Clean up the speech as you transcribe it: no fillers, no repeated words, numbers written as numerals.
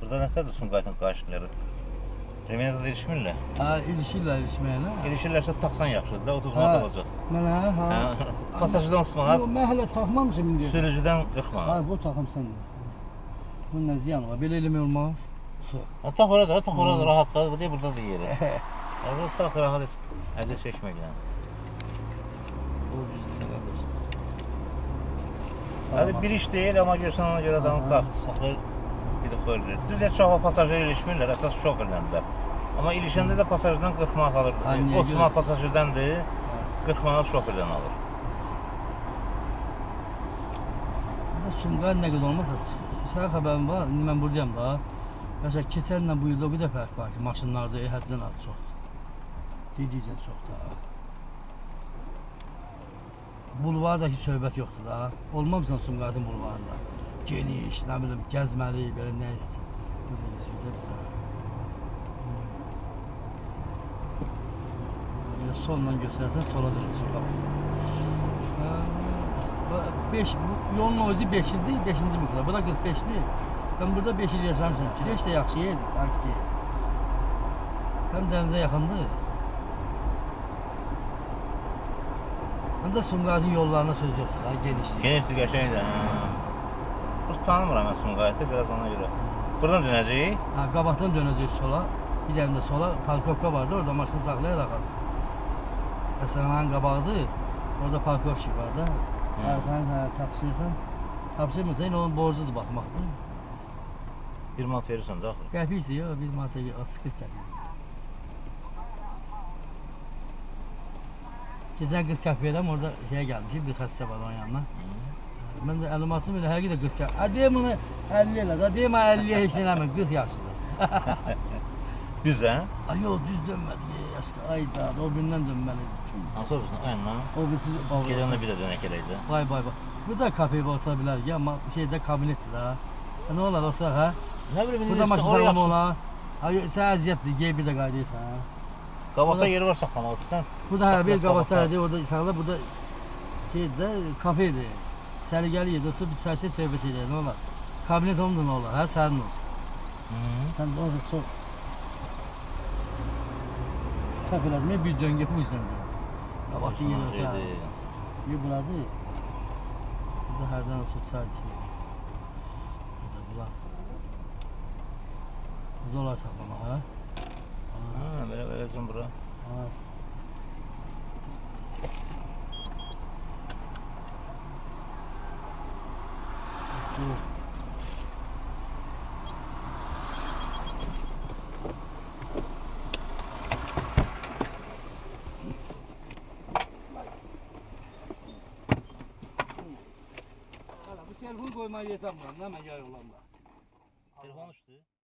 Burada nəsədir Sumqayıtın qarşıları? Remiyazda ilişmirlər. Ha, ilişməyənə. İlişirlərsə taxsan yaxşıdır da 30 manat alacaq. Mənə, ha. Pasajdan 30 manat, Yox, mən hələ taxmamışam indi. sürücüdən 40 Ha, manat. bu taxım səndə. Bunun nə ziyanı var? Belə eləmək olmaz. Su. Tax orada, rahat da. Bu deyil, burada da yeri. Orada tax, rahat et. Əziz çəkməklə. O bizdə qalır. Hadi bir iş deyil, amma görsən ona görə adamı tax, saxlayır, biri xörlür. Düzdür, çox pasajir ilişmirlər, əsas şoferlərdə. Amma ilişəndə də pasajdan 40 manat alırdı. 30 manat pasajırdəndir, 40 manat şoferdən alır. Sumqayıt nə qədər olmasa, sənə xəbərim var, indi mən buradayım da. Məsələn, keçənlə bu ildə o qədər fərq var ki, maşınlarda həddən az çoxdur. Dedikcə çox da. Bulvarda heç söhbət yoxdur da. Olmamısan Sumqayıtın bulvarında. Geniş, nə bilim, gəzməli, belə nə istəyir. Gözəl sözlər bizə. Elə sonla götürərsən, sola düşürsən. Yolun özü 5-dir, 5-ci bu kadar. Bu da 45'dir. Ben burada 5 il yaşamışım ki. 5 de yaxşı yerdir, sakit yer. Hem denize yakındır. Ancaq Sumqayıtın yollarına söz yoxdur, daha genişdir. Genişdir, qəşəngdir. Biz tanımıram mən Sumqayıtı, biraz ona görə. Buradan dönəcəyik. Ha, qabaqdan dönəcək sola. Bir dənə də sola parkovka vardı, orada maşını saxlayaraq at. Həsənlərin qabağıdır. Orada parkovşik var da. Arxanı tapşırırsan. Tapşırmırsan, onun borcudur baxmaqdır. 1 manat verirsən də axı. Qəpikdir ya, bir manata sıkır gəlir. Keçən 40 qəpikdən orada şeye gəlmişim, bir xəstə var onun yanına. Mən də əlim atım elə həqiqi də 40 qəpik. Deyəm onu 50 elə da, deyəm 50'ye heç eləmir, 40 yaşlıdır. Düz hə? Ay yox, düz dönmədi, ayda, o birindən dönməlidir. Hansı olursun? Aynen. O birisi Gedəndə bir də dönək eləydi. Vay. Bu da kafeye otura bilər ki, amma şeydə kabinetdir ha. Ne olar oturaq ha? Nə bilim, Burada maşın saxlama olar. Sən əziyyətdir, gey bir də qaydaysan ha. Qabaqda yeri var saxlamalısın. Burada hər bir qabaqdadır, orada saxla, burada şeydə kafedir. Səliqəli yerdə oturub bir çay söhbət edir, nə olar? Kabinet olmadı nə olar, hə, sənin olsun. Sən orada çox səhv elədim, bir döngə bu yüzden deyir. Qabaqda yeri olsa, bir buradır. Burada hərdən oturub çay içmək. Burada bular. Burada olar saxlamaq, hə? Belə verəcəm bura. Az. Bu telefon koymaya yetem ben, hemen yay olanda. Telefon uçtu.